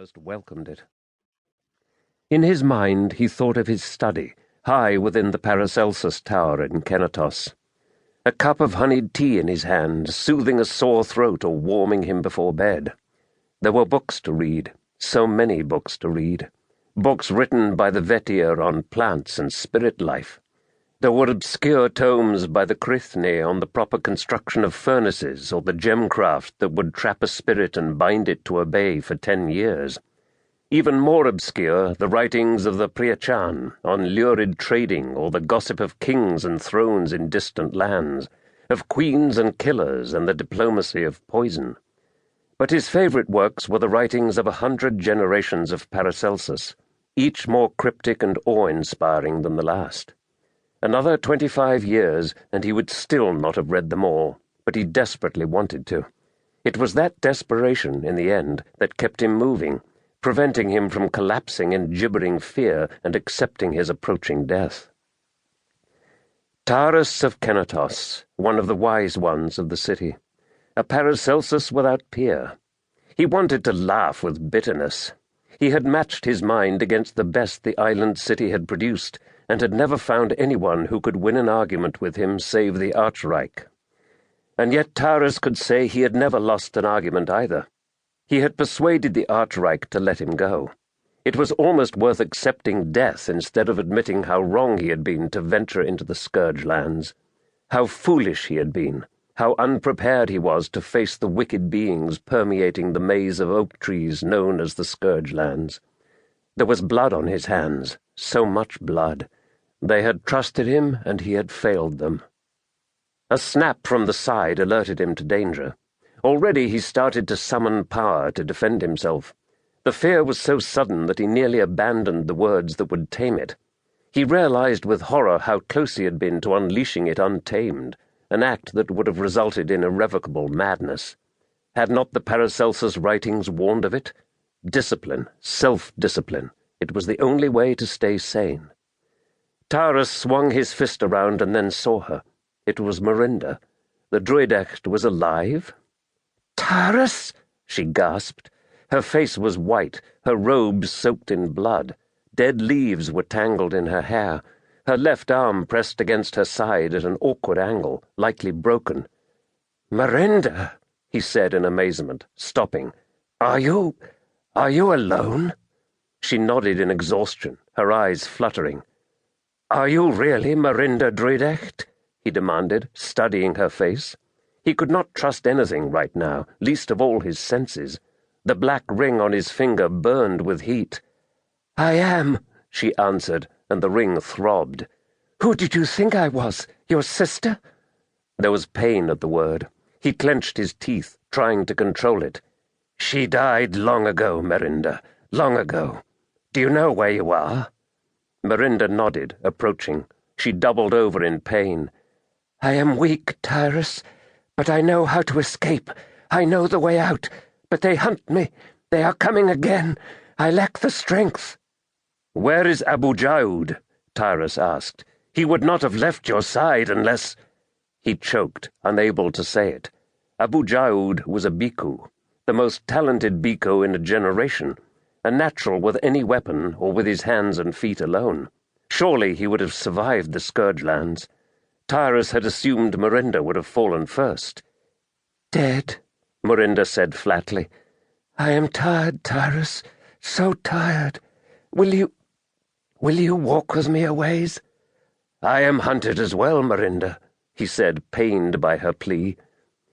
almost welcomed it. In his mind he thought of his study, high within the Paracelsus Tower in Kenatos. A cup of honeyed tea in his hand, soothing a sore throat or warming him before bed. There were books to read, so many books to read. Books written by the Vettier on plants and spirit life. There were obscure tomes by the Crithne on the proper construction of furnaces or the gemcraft that would trap a spirit and bind it to obey for 10 years. Even more obscure, the writings of the Priachan on lurid trading or the gossip of kings and thrones in distant lands, of queens and killers and the diplomacy of poison. But his favorite works were the writings of 100 generations of Paracelsus, each more cryptic and awe-inspiring than the last. Another 25 years, and he would still not have read them all, but he desperately wanted to. It was that desperation, in the end, that kept him moving, preventing him from collapsing in gibbering fear and accepting his approaching death. Tyrus of Kenatos, one of the wise ones of the city, a Paracelsus without peer. He wanted to laugh with bitterness. He had matched his mind against the best the island city had produced, and had never found anyone who could win an argument with him save the Archreich. And yet Tyrus could say he had never lost an argument either. He had persuaded the Archreich to let him go. It was almost worth accepting death instead of admitting how wrong he had been to venture into the Scourgelands, how foolish he had been, how unprepared he was to face the wicked beings permeating the maze of oak trees known as the Scourgelands. There was blood on his hands, so much blood. They had trusted him, and he had failed them. A snap from the side alerted him to danger. Already he started to summon power to defend himself. The fear was so sudden that he nearly abandoned the words that would tame it. He realized with horror how close he had been to unleashing it untamed, an act that would have resulted in irrevocable madness. Had not the Paracelsus writings warned of it? Discipline, self-discipline. It was the only way to stay sane. Tyrus swung his fist around and then saw her. It was Miranda. The Druidecht was alive? "Tyrus!" she gasped. Her face was white, her robes soaked in blood. Dead leaves were tangled in her hair. Her left arm pressed against her side at an awkward angle, likely broken. "Miranda," he said in amazement, stopping. Are you alone?" She nodded in exhaustion, her eyes fluttering. "Are you really Miranda Druidecht?" he demanded, studying her face. He could not trust anything right now, least of all his senses. The black ring on his finger burned with heat. "I am," she answered, and the ring throbbed. "Who did you think I was? Your sister?" There was pain at the word. He clenched his teeth, trying to control it. "She died long ago, Miranda, long ago. Do you know where you are?" Miranda nodded, approaching. She doubled over in pain. "I am weak, Tyrus, but I know how to escape. I know the way out, but they hunt me. They are coming again. I lack the strength." "Where is Abu Jaud?" Tyrus asked. "He would not have left your side unless—" He choked, unable to say it. Abu Jaud was a bhikkhu, the most talented bhikkhu in a generation, a natural with any weapon or with his hands and feet alone. Surely he would have survived the Scourgelands. Tyrus had assumed Miranda would have fallen first. "Dead," Miranda said flatly. "I am tired, Tyrus, so tired. Will you walk with me a ways?" "I am hunted as well, Miranda," he said, pained by her plea.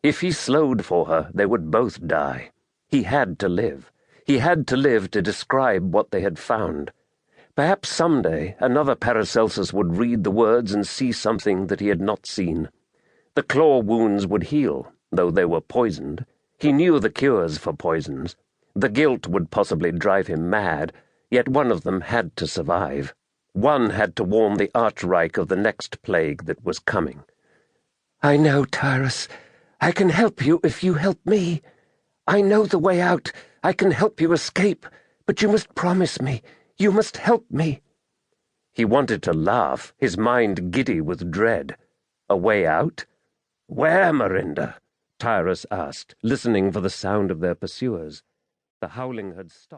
If he slowed for her, they would both die. He had to live. He had to live to describe what they had found. Perhaps someday another Paracelsus would read the words and see something that he had not seen. The claw wounds would heal, though they were poisoned. He knew the cures for poisons. The guilt would possibly drive him mad, yet one of them had to survive. One had to warn the Archreich of the next plague that was coming. "I know, Tyrus. I can help you if you help me. I know the way out. I can help you escape, but you must promise me. You must help me." He wanted to laugh, his mind giddy with dread. A way out? "Where, Miranda?" Tyrus asked, listening for the sound of their pursuers. The howling had stopped.